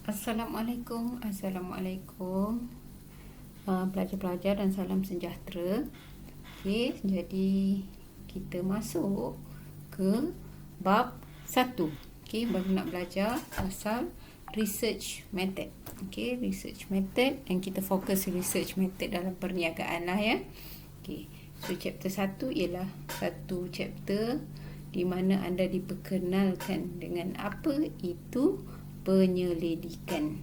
Assalamualaikum, pelajar-pelajar dan salam sejahtera. Okey, jadi kita masuk ke bab 1. Okey, baru nak belajar pasal research method. Okey, research method, dan kita fokus research method dalam perniagaan lah ya. Okey, so chapter 1 ialah satu chapter di mana anda diperkenalkan dengan apa itu penyelidikan.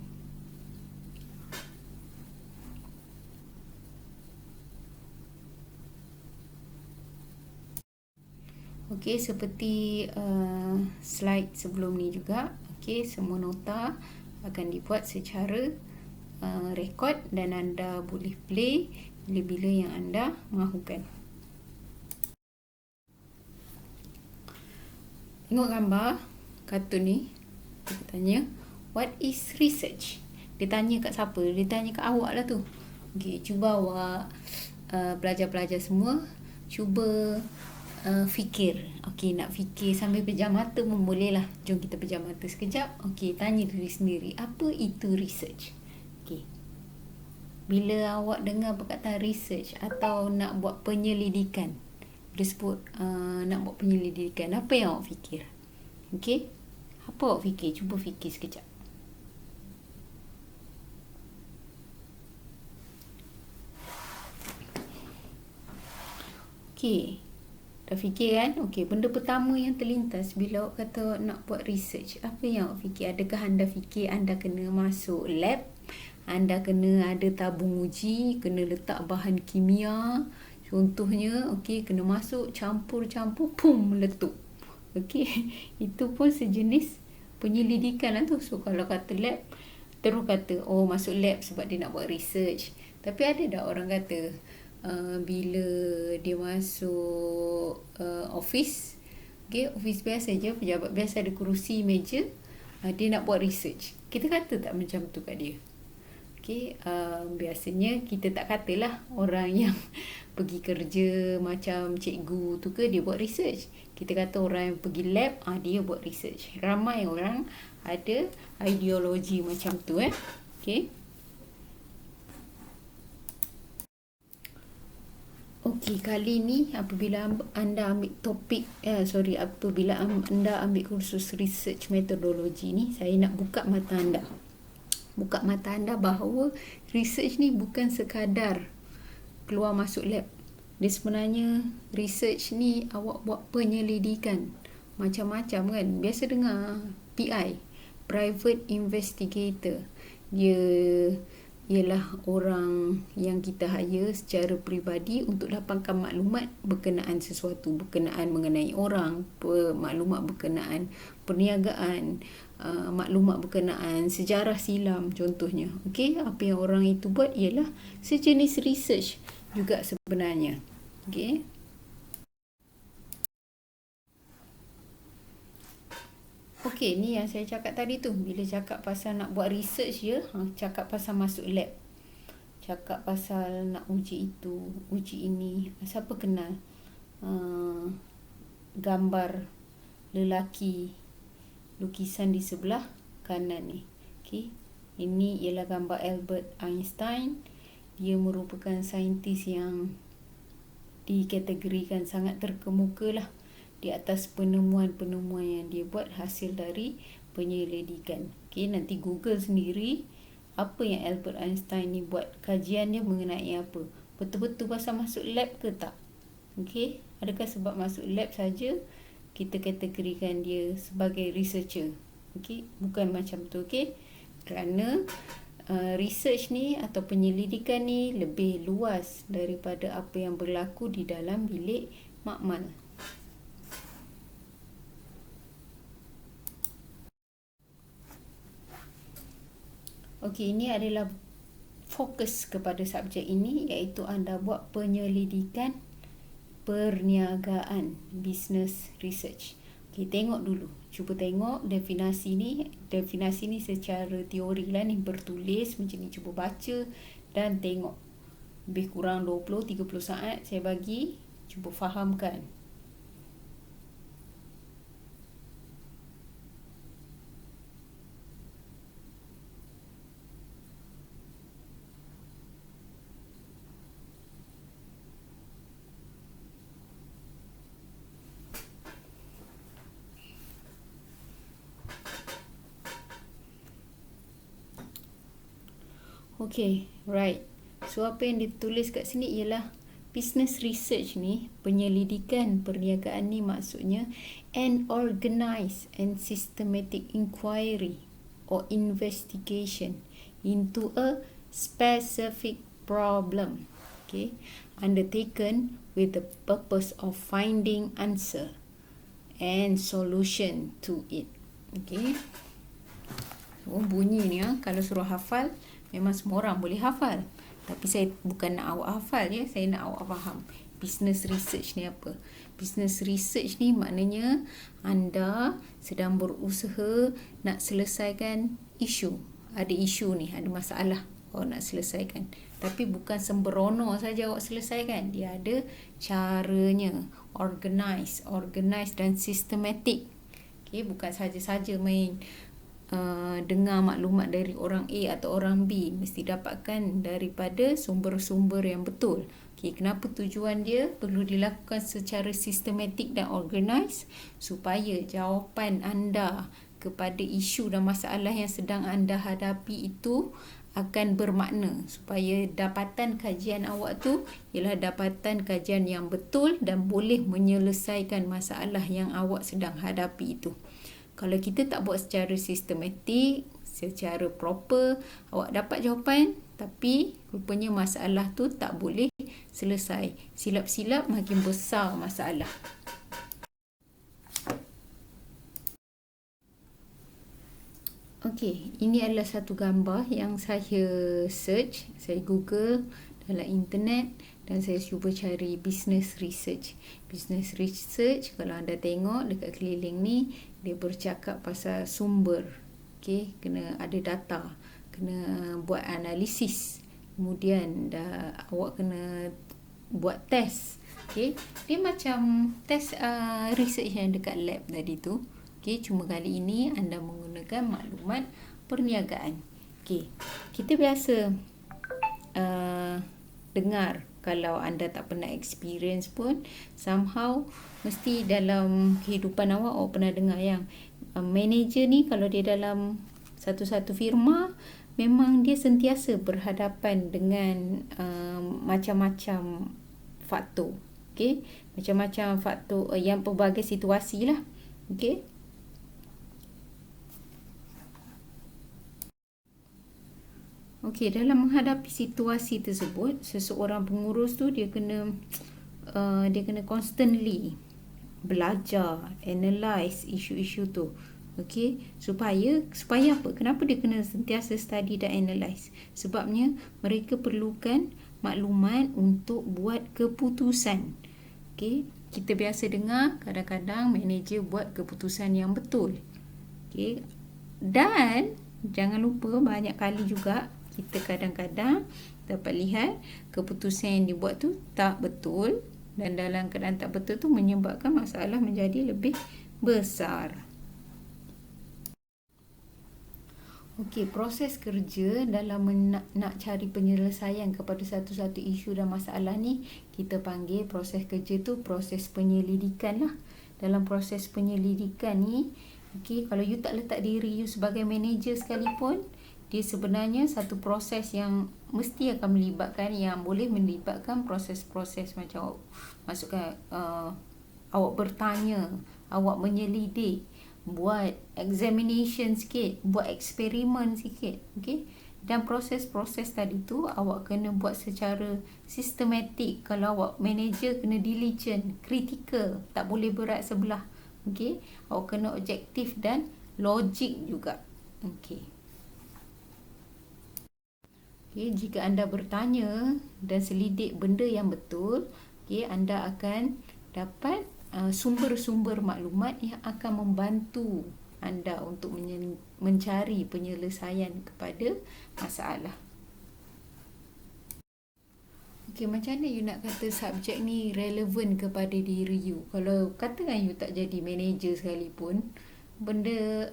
Okey, seperti slide sebelum ni juga, okey, semua nota akan dibuat secara rekod dan anda boleh play bila-bila yang anda mahukan. Tengok gambar kartun ni. Kita tanya, what is research? Dia tanya kat siapa? Dia tanya kat awak lah tu. Okey, cuba awak pelajar-pelajar semua cuba fikir. Okey, nak fikir sambil pejam mata pun boleh lah. Jom kita pejam mata sekejap. Okey, tanya diri sendiri, apa itu research? Okey, bila awak dengar perkataan research atau nak buat penyelidikan, dia sebut nak buat penyelidikan, apa yang awak fikir? Okey, apa awak fikir? Cuba fikir sekejap. Okey, dah fikir kan? Okey, benda pertama yang terlintas bila awak kata nak buat research, apa yang awak fikir? Adakah anda fikir anda kena masuk lab? Anda kena ada tabung uji, kena letak bahan kimia, contohnya, okey, kena masuk, campur-campur, pum, meletup. Okey, itu pun sejenis penyelidikan lah tu. So, kalau kata lab, terus kata, oh, masuk lab sebab dia nak buat research. Tapi ada tak orang kata, bila dia masuk office, okay, office biasa je, pejabat biasa ada kerusi, meja, dia nak buat research. Kita kata tak macam tu kat dia? Okay, biasanya kita tak katalah orang yang pergi kerja macam cikgu tu ke dia buat research. Kita kata orang yang pergi lab, dia buat research. Ramai orang ada ideologi macam tu. Okay. Okey, kali ni apabila anda ambil apabila anda ambil kursus research metodologi ni, saya nak buka mata anda. Buka mata anda bahawa research ni bukan sekadar keluar masuk lab. Dia sebenarnya research ni awak buat penyelidikan macam-macam kan. Biasa dengar PI, Private Investigator. Dia ialah orang yang kita hire secara peribadi untuk dapatkan maklumat berkenaan sesuatu, berkenaan mengenai orang, maklumat berkenaan perniagaan, maklumat berkenaan sejarah silam contohnya. Okey, apa yang orang itu buat ialah sejenis research juga sebenarnya. Okey. Okey, ni yang saya cakap tadi tu. Bila cakap pasal nak buat research je, cakap pasal masuk lab. Cakap pasal nak uji itu, uji ini. Siapa kenal gambar lelaki lukisan di sebelah kanan ni? Okey. Ini ialah gambar Albert Einstein. Dia merupakan saintis yang dikategorikan sangat terkemuka lah di atas penemuan-penemuan yang dia buat hasil dari penyelidikan. Okey, nanti Google sendiri apa yang Albert Einstein ni buat, kajian dia mengenai apa. Betul-betul pasal masuk lab ke tak? Okey, adakah sebab masuk lab saja kita kategorikan dia sebagai researcher? Okey, bukan macam tu. Okey, kerana research ni atau penyelidikan ni lebih luas daripada apa yang berlaku di dalam bilik makmal. Okey, ini adalah fokus kepada subjek ini, iaitu anda buat penyelidikan perniagaan, business research. Okey, tengok dulu. Cuba tengok definisi ni. Definisi ni secara teori lah ni, bertulis macam ni. Cuba baca dan tengok. Lebih kurang 20-30 saat saya bagi. Cuba fahamkan. Okay, right. So apa yang ditulis kat sini ialah business research ni, penyelidikan perniagaan ni maksudnya an organized and systematic inquiry or investigation into a specific problem, okay, undertaken with the purpose of finding answer and solution to it. Okay. So bunyi ni kalau suruh hafal memang semua orang boleh hafal. Tapi saya bukan nak awak hafal ya, saya nak awak faham business research ni apa. Business research ni maknanya anda sedang berusaha nak selesaikan isu. Ada isu ni, ada masalah awak nak selesaikan. Tapi bukan sembrono saja awak selesaikan. Dia ada caranya, organize dan systematic. Okay, bukan saja-saja main dengar maklumat dari orang A atau orang B, mesti dapatkan daripada sumber-sumber yang betul. Okay, kenapa tujuan dia perlu dilakukan secara sistematik dan organize? Supaya jawapan anda kepada isu dan masalah yang sedang anda hadapi itu akan bermakna, supaya dapatan kajian awak tu ialah dapatan kajian yang betul dan boleh menyelesaikan masalah yang awak sedang hadapi itu. Kalau kita tak buat secara sistematik, secara proper, awak dapat jawapan tapi rupanya masalah tu tak boleh selesai. Silap-silap makin besar masalah. Okey, ini adalah satu gambar yang saya search, saya Google dalam internet dan saya cuba cari business research. Business research, kalau anda tengok dekat keliling ni, dia bercakap pasal sumber. Okey, kena ada data, kena buat analisis. Kemudian awak kena buat test. Okey, dia macam test research yang dekat lab tadi tu. Okey, cuma kali ini anda menggunakan maklumat perniagaan. Okey, kita biasa dengar, kalau anda tak pernah experience pun, somehow mesti dalam kehidupan awak pernah dengar yang manager ni kalau dia dalam satu-satu firma, memang dia sentiasa berhadapan dengan macam-macam faktor. Okay? Macam-macam faktor yang pelbagai situasi lah. Okay? Okey, dalam menghadapi situasi tersebut, seseorang pengurus tu dia kena constantly belajar, analyse isu-isu tu. Okey, supaya apa? Kenapa dia kena sentiasa study dan analyse? Sebabnya mereka perlukan maklumat untuk buat keputusan. Okey, kita biasa dengar kadang-kadang manager buat keputusan yang betul. Okey, dan jangan lupa banyak kali juga kita kadang-kadang dapat lihat keputusan yang dibuat tu tak betul, dan dalam keadaan tak betul tu menyebabkan masalah menjadi lebih besar. Okey, proses kerja dalam nak cari penyelesaian kepada satu-satu isu dan masalah ni, kita panggil proses kerja tu proses penyelidikan lah. Dalam proses penyelidikan ni, okey, kalau you tak letak diri you sebagai manager sekalipun, dia sebenarnya satu proses yang mesti akan melibatkan, yang boleh melibatkan proses-proses macam masukkan awak bertanya, awak menyelidik, buat examination sikit, buat eksperimen sikit. Okay? Dan proses-proses tadi tu awak kena buat secara sistematik. Kalau awak manager, kena diligent, critical, tak boleh berat sebelah. Okay? Awak kena objektif dan logik juga. Okay. Okay, jika anda bertanya dan selidik benda yang betul, okay, anda akan dapat sumber-sumber maklumat yang akan membantu anda untuk mencari penyelesaian kepada masalah. Okay, macam mana you nak kata subjek ni relevan kepada diri you? Kalau katakan you tak jadi manager sekalipun, benda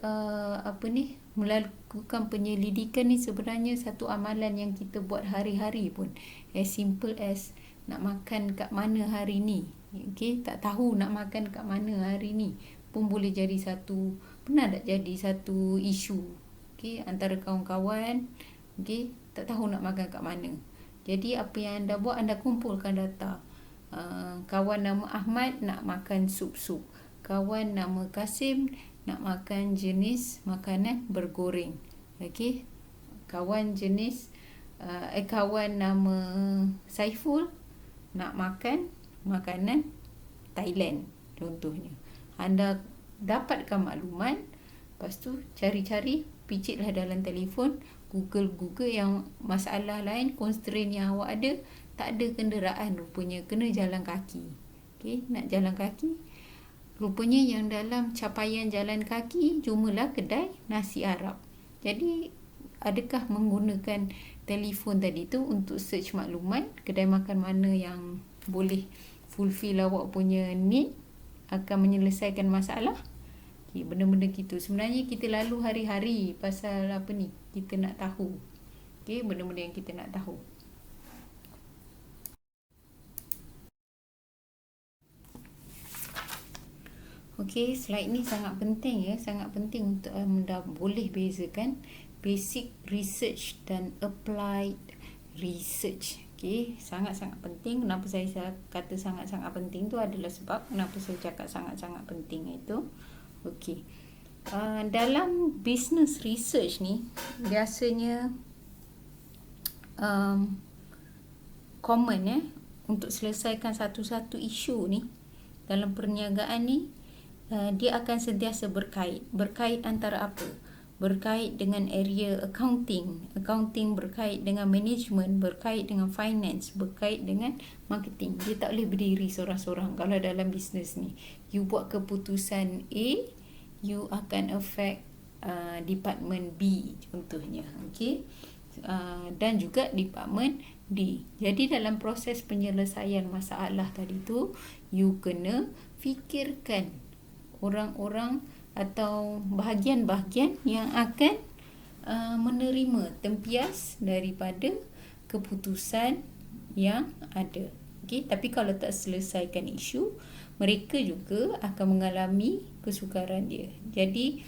melakukan penyelidikan ni sebenarnya satu amalan yang kita buat hari-hari pun. As simple as nak makan kat mana hari ni. Okay, tak tahu nak makan kat mana hari ni pun boleh jadi satu, pernah tak jadi satu isu. Okay, antara kawan-kawan Okey, tak tahu nak makan kat mana. Jadi apa yang anda buat, anda kumpulkan data. Kawan nama Ahmad nak makan sup-sup. Kawan nama Kasim nak makan jenis makanan bergoreng. Okey. Kawan nama Saiful nak makan makanan Thailand contohnya. Anda dapatkan maklumat, lepas tu cari-cari, picitlah dalam telefon, Google yang masalah lain, constraint yang awak ada, tak ada kenderaan rupanya, kena jalan kaki. Okey, nak jalan kaki. Rupanya yang dalam capaian jalan kaki jumalah kedai nasi Arab. Jadi adakah menggunakan telefon tadi tu untuk search maklumat kedai makan mana yang boleh fulfill awak punya need, akan menyelesaikan masalah? Okay, benda-benda gitu. Sebenarnya kita lalu hari-hari pasal apa ni, kita nak tahu. Okay, benda-benda yang kita nak tahu. Okay, slide ni sangat penting ya, sangat penting untuk anda boleh bezakan basic research dan applied research. Okay, sangat-sangat penting. Kenapa saya kata sangat-sangat penting tu adalah sebab kenapa saya cakap sangat-sangat penting itu. Okay, dalam business research ni biasanya common untuk selesaikan satu-satu isu ni dalam perniagaan ni, dia akan sentiasa berkait antara apa? Berkait dengan area accounting berkait dengan management, berkait dengan finance, berkait dengan marketing. Dia tak boleh berdiri seorang-seorang. Kalau dalam bisnes ni, you buat keputusan A, you akan affect department B contohnya. Okay, dan juga department D. Jadi dalam proses penyelesaian masalah tadi tu, you kena fikirkan orang-orang atau bahagian-bahagian yang akan menerima tempias daripada keputusan yang ada. Okay? Tapi kalau tak selesaikan isu, mereka juga akan mengalami kesukaran dia. Jadi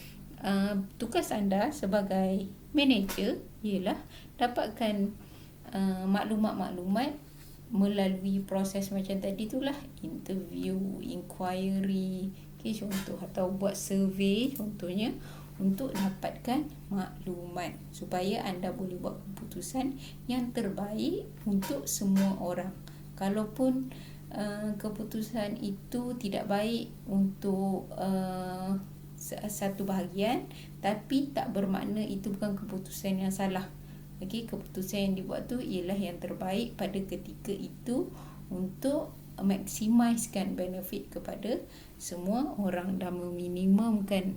tugas anda sebagai manager ialah dapatkan maklumat-maklumat melalui proses macam tadi itulah, interview, inquiry, okay, contoh, atau buat survey contohnya, untuk dapatkan maklumat supaya anda boleh buat keputusan yang terbaik untuk semua orang. Kalaupun keputusan itu tidak baik untuk satu bahagian, tapi tak bermakna itu bukan keputusan yang salah. Okay, keputusan yang dibuat tu ialah yang terbaik pada ketika itu untuk maksimiskan benefit kepada semua orang dan meminimumkan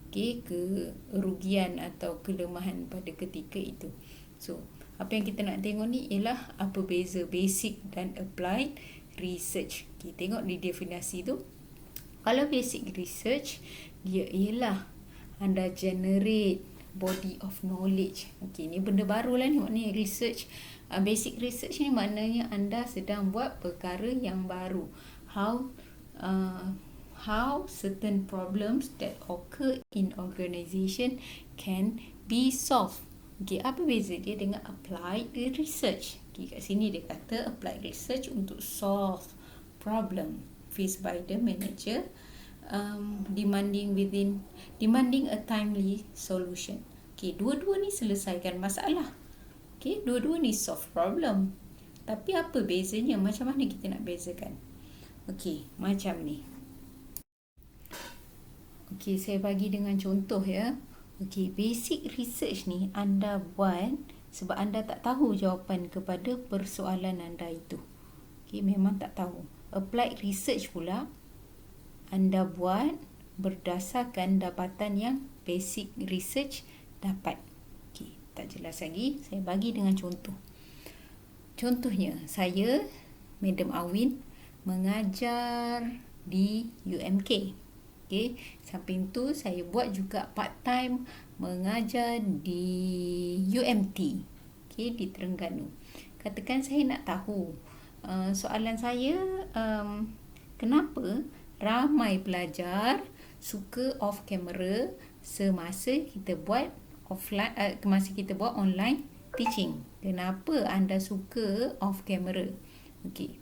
kerugian atau kelemahan pada ketika itu. So, apa yang kita nak tengok ni ialah apa beza basic dan applied research. Okay, tengok di definisi tu. Kalau basic research, dia ialah anda generate body of knowledge. Okay, ni benda baru lah ni, maknanya research. Basic research ni maknanya anda sedang buat perkara yang baru. How certain problems that occur in organisation can be solved. Okay, apa beza dia dengan applied research? Okay, kat sini dia kata applied research untuk solve problem faced by the manager, demanding a timely solution. Okay, dua-dua ni selesaikan masalah. Okay, dua-dua ni solve problem. Tapi apa bezanya? Macam mana kita nak bezakan? Okay, macam ni. Okay, saya bagi dengan contoh ya. Okay, basic research ni anda buat sebab anda tak tahu jawapan kepada persoalan anda itu. Okay, memang tak tahu. Applied research pula anda buat berdasarkan dapatan yang basic research dapat. Okay, tak jelas lagi. Saya bagi dengan contoh. Contohnya, saya, Madam Awin, mengajar di UMK. Okay, samping tu saya buat juga part-time mengajar di UMT. Okay, di Terengganu. Katakan saya nak tahu, soalan saya, kenapa ramai pelajar suka off camera semasa kita buat offline, semasa kita buat online teaching. Kenapa anda suka off camera? Okey.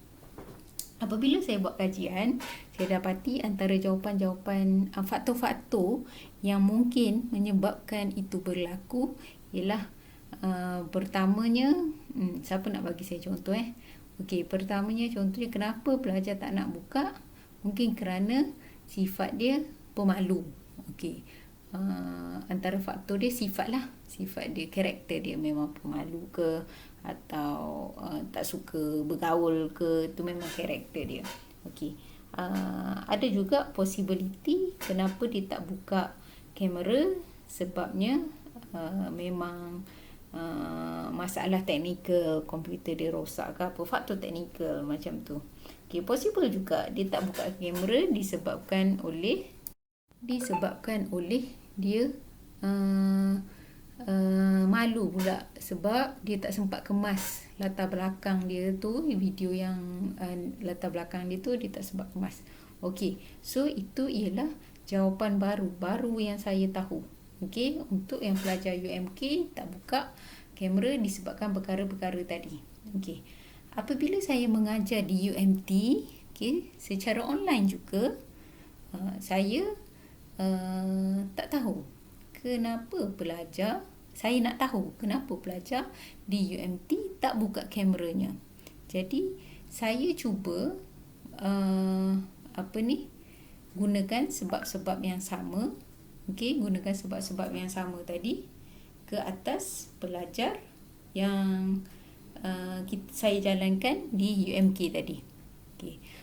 Apabila saya buat kajian, saya dapati antara jawapan-jawapan faktor-faktor yang mungkin menyebabkan itu berlaku ialah pertamanya, siapa nak bagi saya contoh Okey, pertamanya contohnya kenapa pelajar tak nak buka? Mungkin kerana sifat dia pemalu. Okey. Antara faktor dia sifat dia, karakter dia memang pemalu ke atau tak suka bergaul ke, itu memang karakter dia. Okey. Ada juga possibility kenapa dia tak buka kamera, sebabnya memang masalah teknikal, komputer dia rosak ke apa, faktor teknikal macam tu. Okey, possible juga dia tak buka kamera disebabkan oleh dia malu pula sebab dia tak sempat kemas latar belakang dia tu, video yang latar belakang dia tu dia tak sempat kemas. Okey, so itu ialah jawapan baru yang saya tahu. Okey, untuk yang pelajar UMK tak buka kamera disebabkan perkara-perkara tadi. Okey, apabila saya mengajar di UMT, secara online juga, saya tak tahu kenapa pelajar, saya nak tahu kenapa pelajar di UMT tak buka kameranya. Jadi saya cuba gunakan sebab-sebab yang sama. Gunakan sebab-sebab yang sama tadi ke atas pelajar yang saya jalankan di UMK tadi.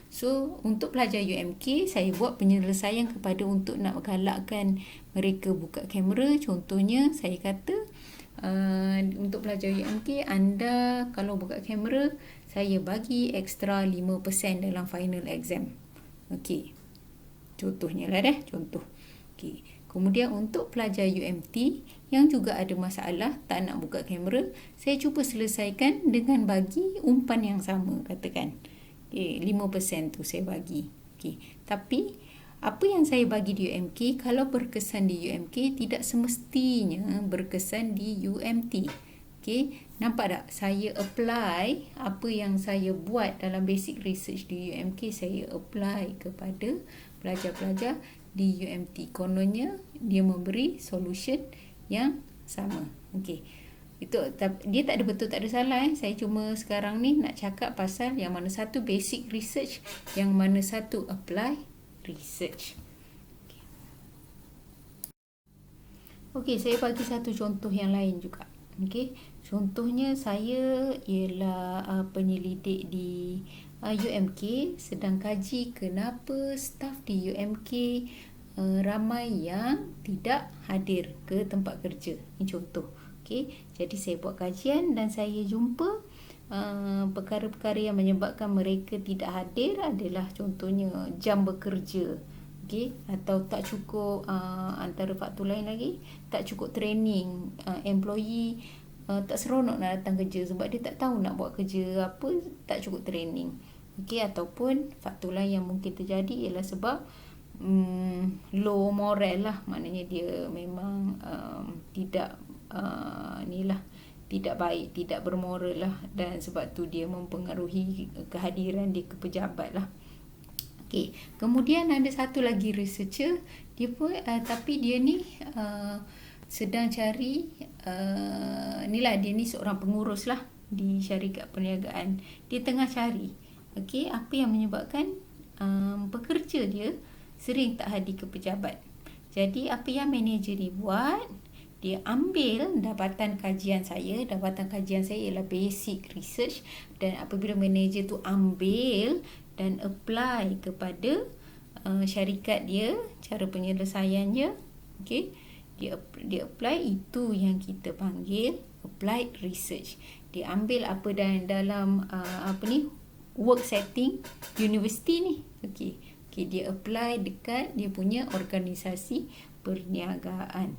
So, untuk pelajar UMK, saya buat penyelesaian kepada untuk nak galakkan mereka buka kamera. Contohnya, saya kata, untuk pelajar UMK, anda kalau buka kamera, saya bagi ekstra 5% dalam final exam. Okey. Contohnya lah contoh. Okey. Kemudian untuk pelajar UMT yang juga ada masalah tak nak buka kamera, saya cuba selesaikan dengan bagi umpan yang sama, katakan. 5% tu saya bagi. Tapi apa yang saya bagi di UMK, kalau berkesan di UMK, tidak semestinya berkesan di UMT. Nampak tak? Saya apply apa yang saya buat dalam basic research di UMK, saya apply kepada pelajar-pelajar di UMT. Kononnya dia memberi solution yang sama. Itu dia tak ada betul tak ada salah. Saya cuma sekarang ni nak cakap pasal yang mana satu basic research, yang mana satu apply research. Okey, saya bagi satu contoh yang lain juga. Contohnya saya ialah penyelidik di UMK sedang kaji kenapa staf di UMK ramai yang tidak hadir ke tempat kerja. Ini contoh. Jadi saya buat kajian dan saya jumpa perkara-perkara yang menyebabkan mereka tidak hadir adalah contohnya jam bekerja, atau tak cukup, antara faktor lain lagi, tak cukup training, employee tak seronok nak datang kerja sebab dia tak tahu nak buat kerja apa, tak cukup training. Ataupun faktor lain yang mungkin terjadi ialah sebab low moral lah, maknanya dia memang tidak tidak baik, tidak bermoral lah, dan sebab tu dia mempengaruhi kehadiran dia ke pejabat lah. Kemudian ada satu lagi researcher, dia pun tapi dia ni sedang cari dia ni seorang pengurus lah di syarikat perniagaan. Dia tengah cari apa yang menyebabkan pekerja dia sering tak hadir ke pejabat. Jadi apa yang manager ni buat, dia ambil dapatan kajian saya. Dapatan kajian saya ialah basic research, dan apabila manager tu ambil dan apply kepada syarikat dia, cara penyelesaiannya, dia apply, itu yang kita panggil applied research. Dia ambil apa dalam work setting universiti ni. Dia apply dekat dia punya organisasi perniagaan.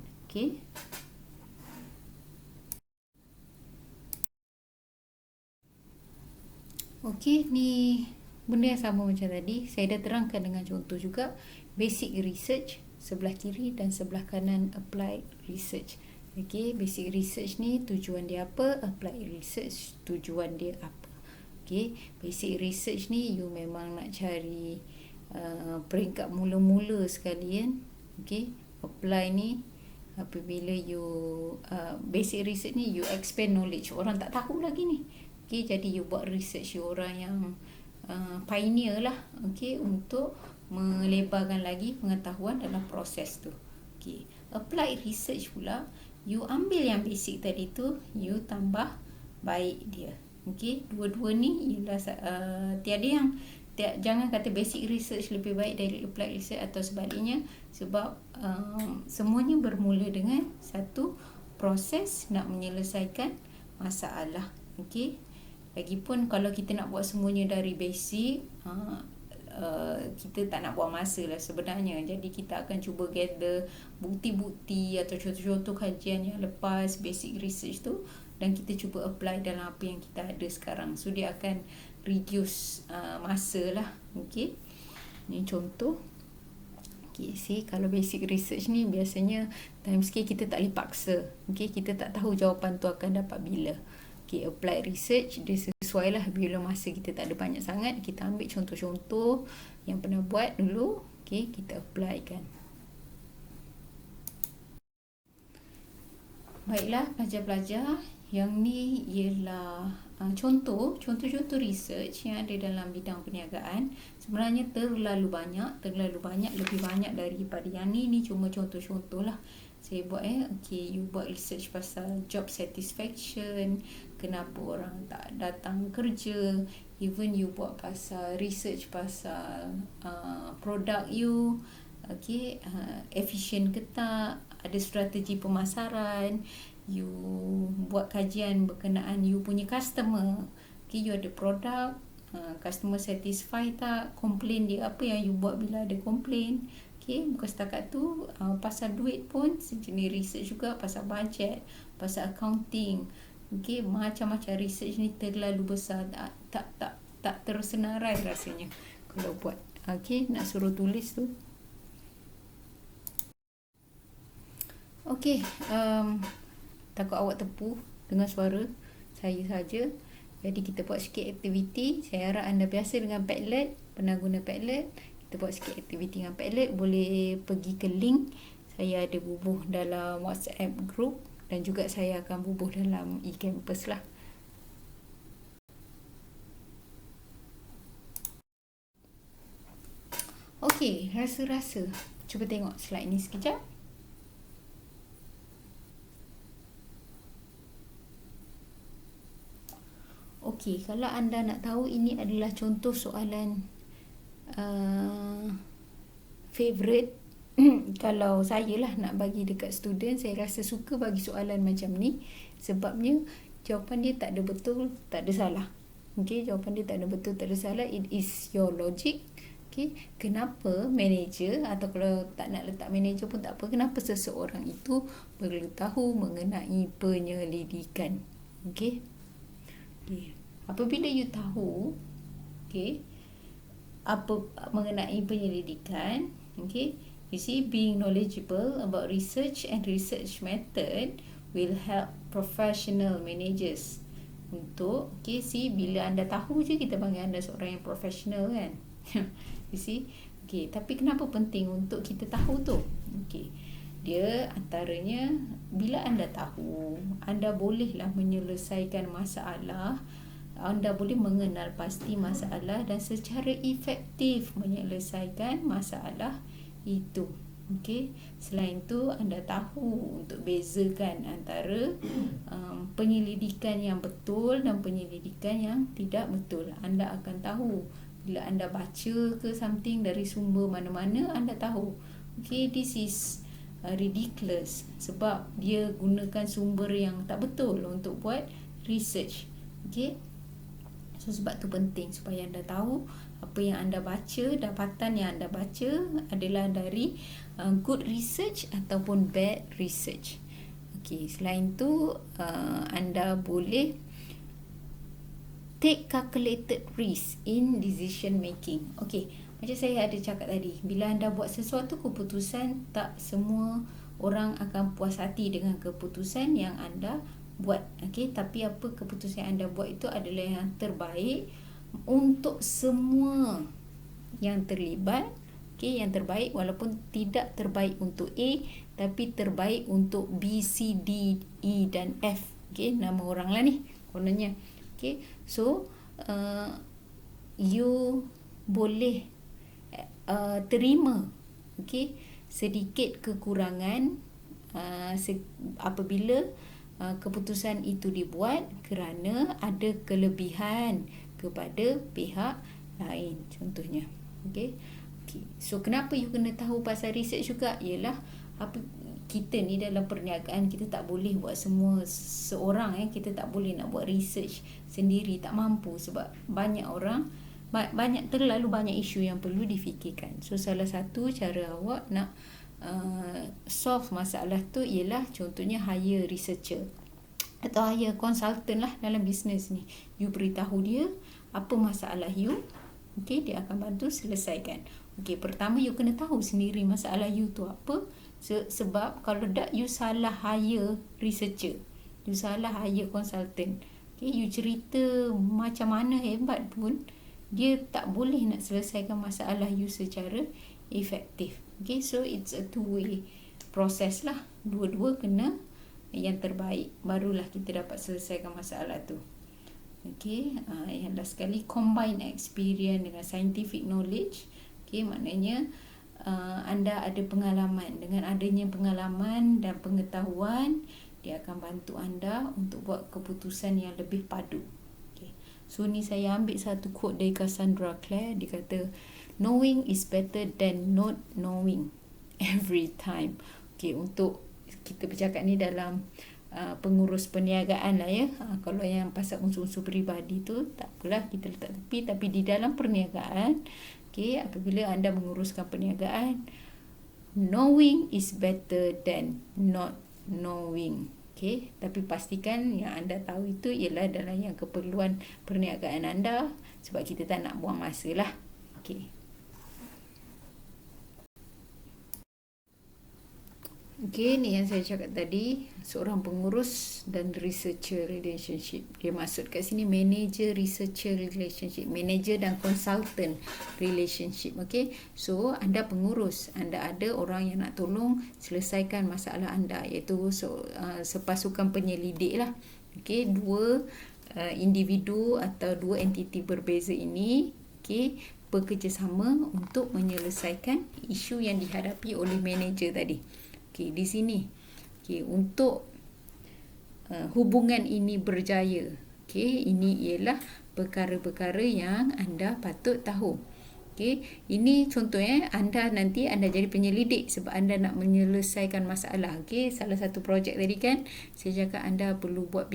Ni benda yang sama macam tadi. Saya dah terangkan dengan contoh juga. Basic research sebelah kiri dan sebelah kanan applied research. Okay, basic research ni tujuan dia apa, applied research tujuan dia apa. Okay, basic research ni you memang nak cari peringkat mula-mula sekali kan. Okay, apply ni apabila you basic research ni you expand knowledge, orang tak tahu lagi ni. Okay, jadi you buat research, you orang yang pioneer lah, okay, untuk melebarkan lagi pengetahuan dalam proses tu. Okay, applied research pula, you ambil yang basic tadi tu, you tambah baik dia. Okay, dua-dua ni ialah tiada yang jangan kata basic research lebih baik dari applied research atau sebaliknya, sebab semuanya bermula dengan satu proses nak menyelesaikan masalah. Okay, lagipun kalau kita nak buat semuanya dari basic, kita tak nak buang masa lah sebenarnya. Jadi kita akan cuba gather bukti-bukti atau contoh-contoh kajian yang lepas basic research tu, dan kita cuba apply dalam apa yang kita ada sekarang. So dia akan reduce masa lah. Okay, ni contoh. Okay, kalau basic research ni biasanya time sikit, kita tak boleh paksa. Okay, kita tak tahu jawapan tu akan dapat bila. Okay, applied research dia sesuai lah, bila masa kita tak ada banyak sangat, kita ambil contoh-contoh yang pernah buat dulu, okay, kita apply kan. Baiklah pelajar-pelajar, yang ni ialah contoh research yang ada dalam bidang perniagaan. Sebenarnya terlalu banyak, lebih banyak daripada yang ni. Ni cuma contoh-contoh lah saya buat. Okay, you buat research pasal job satisfaction, kenapa orang tak datang kerja. Even you buat pasal research pasal produk you, okay, efisien ke tak, ada strategi pemasaran. You buat kajian berkenaan you punya customer. Okay, you ada produk, customer satisfy tak, komplain dia apa yang you buat bila ada komplain. Okay, bukan setakat tu, pasal duit pun sejenis research juga, pasal budget, pasal accounting. Okay, macam-macam research ni terlalu besar, tak tersenarai rasanya kalau buat. Okay, nak suruh tulis tu. Okay, takut awak terpu dengan suara saya saja. Jadi kita buat sikit aktiviti. Saya harap anda biasa dengan Padlet, pernah guna Padlet. Kita buat sikit aktiviti dengan Padlet. Boleh pergi ke link, saya ada bubuh dalam WhatsApp group, dan juga saya akan bubuh dalam e-campus lah. Okey, rasa-rasa. Cuba tengok slide ni sekejap. Okey, kalau anda nak tahu, ini adalah contoh soalan favorite. Kalau saya lah nak bagi dekat student, saya rasa suka bagi soalan macam ni. Sebabnya jawapan dia tak ada betul, tak ada salah. Okay, jawapan dia tak ada betul, tak ada salah. It is your logic. Okay, kenapa manager, atau kalau tak nak letak manager pun tak apa, kenapa seseorang itu perlu tahu mengenai penyelidikan. Okay, apabila you tahu, okay, apa mengenai penyelidikan, okay, you see, being knowledgeable about research and research method will help professional managers untuk, okay, see, bila anda tahu je, kita panggil anda seorang yang professional kan. You see, okay, tapi kenapa penting untuk kita tahu tu? Okay, dia antaranya, bila anda tahu, anda bolehlah menyelesaikan masalah, anda boleh mengenal pasti masalah dan secara efektif menyelesaikan masalah itu. Okay, selain tu anda tahu untuk bezakan antara penyelidikan yang betul dan penyelidikan yang tidak betul. Anda akan tahu bila anda baca ke something dari sumber mana-mana, anda tahu, okay, this is ridiculous sebab dia gunakan sumber yang tak betul untuk buat research. Okay, so sebab tu penting supaya anda tahu apa yang anda baca, dapatan yang anda baca adalah dari good research ataupun bad research. Okay, selain tu anda boleh take calculated risk in decision making. Okay, macam saya ada cakap tadi, bila anda buat sesuatu keputusan, tak semua orang akan puas hati dengan keputusan yang anda buat. Okey, tapi apa keputusan yang anda buat itu adalah yang terbaik untuk semua yang terlibat. Okey, yang terbaik walaupun tidak terbaik untuk A, tapi terbaik untuk B, C, D, E dan F. Okey, nama orang lah ni kononnya. Okey, so you boleh terima okey sedikit kekurangan apabila keputusan itu dibuat kerana ada kelebihan kepada pihak lain contohnya. Okey. So kenapa you kena tahu pasal research juga? Ialah apa kita ni dalam perniagaan kita tak boleh buat semua seorang, kita tak boleh nak buat research sendiri, tak mampu sebab banyak orang terlalu banyak isu yang perlu difikirkan. So salah satu cara awak nak solve masalah tu ialah contohnya hire researcher atau hire consultant lah dalam bisnes ni. You beritahu dia apa masalah you, okey, dia akan bantu selesaikan. Okey, pertama you kena tahu sendiri masalah you tu apa. Sebab kalau tak you salah hire researcher, you salah hire consultant, okey, you cerita macam mana hebat pun dia tak boleh nak selesaikan masalah you secara efektif. Okay, so it's a two-way process lah. Dua-dua kena yang terbaik, barulah kita dapat selesaikan masalah tu. Okay, yang last sekali, combine experience dengan scientific knowledge. Okay, maknanya anda ada pengalaman. Dengan adanya pengalaman dan pengetahuan, dia akan bantu anda untuk buat keputusan yang lebih padu. So ni saya ambil satu quote dari Cassandra Clare. Dia kata, knowing is better than not knowing every time. Okay, untuk kita bercakap ni dalam pengurus perniagaan lah ya. Kalau yang pasal unsur-unsur peribadi tu tak apalah, kita letak tepi. Tapi di dalam perniagaan, okay, apabila anda menguruskan perniagaan, knowing is better than not knowing. Okay, tapi pastikan yang anda tahu itu ialah dalam yang keperluan perniagaan anda, sebab kita tak nak buang masa lah. Okay. Okay, ni yang saya cakap tadi, seorang pengurus dan researcher relationship. Dia maksud kat sini manager researcher relationship, manager dan consultant relationship. Okay, so anda pengurus, anda ada orang yang nak tolong selesaikan masalah anda, iaitu sepasukan penyelidik lah. Okay, dua individu atau dua entiti berbeza ini, okay, bekerjasama untuk menyelesaikan isu yang dihadapi oleh manager tadi. Okay, di sini, okay, untuk hubungan ini berjaya, okay, ini ialah perkara-perkara yang anda patut tahu. Okay, ini contohnya anda jadi penyelidik sebab anda nak menyelesaikan masalah. Okay, salah satu projek tadi kan saya cakap anda perlu buat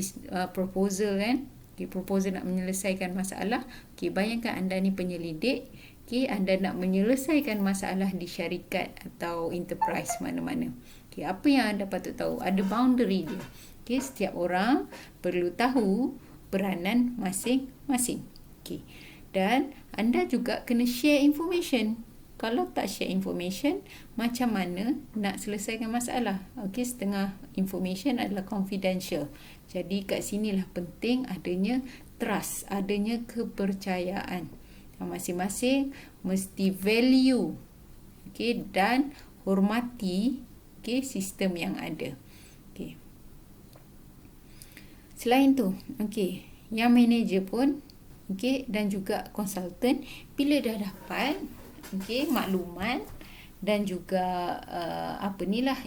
proposal kan. Okay, proposal nak menyelesaikan masalah. Okay, bayangkan anda ni penyelidik. Okay, anda nak menyelesaikan masalah di syarikat atau enterprise mana-mana. Okay, apa yang anda patut tahu? Ada boundary dia. Okay, setiap orang perlu tahu peranan masing-masing. Okay, dan anda juga kena share information. Kalau tak share information, macam mana nak selesaikan masalah? Okay, setengah information adalah confidential. Jadi kat sinilah penting adanya trust, adanya kepercayaan. Masing-masing mesti value, okay, dan hormati, okay, sistem yang ada. Okay. Selain tu, okay, yang manager pun, okay, dan juga konsultan, bila dah dapat, okay, maklumat dan juga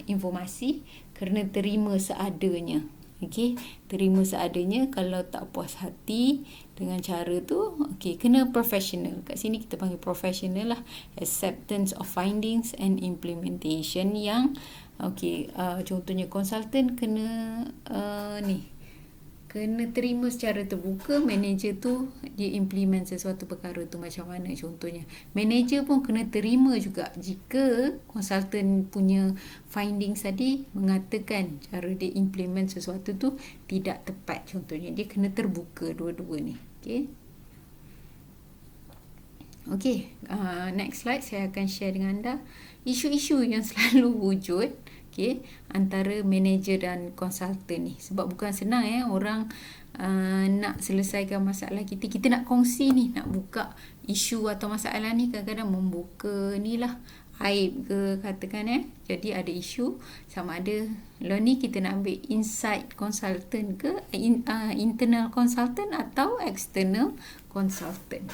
informasi, kena terima seadanya. Okay, terima seadanya. Kalau tak puas hati dengan cara tu, okay, kena professional. Kat sini kita panggil professional lah. Acceptance of findings and implementation yang, okay, contohnya konsultan kena kena terima secara terbuka. Manager tu dia implement sesuatu perkara tu macam mana contohnya. Manager pun kena terima juga jika konsultan punya findings tadi mengatakan cara dia implement sesuatu tu tidak tepat contohnya. Dia kena terbuka dua-dua ni. Okay, next slide saya akan share dengan anda isu-isu yang selalu wujud, Okey, antara manager dan konsultan ni. Sebab bukan senang orang nak selesaikan masalah kita. Kita nak kongsi ni, nak buka isu atau masalah ni, kadang-kadang membuka ni lah aib ke katakan Jadi ada isu, sama ada lah ni kita nak ambil inside consultant ke internal consultant atau external consultant.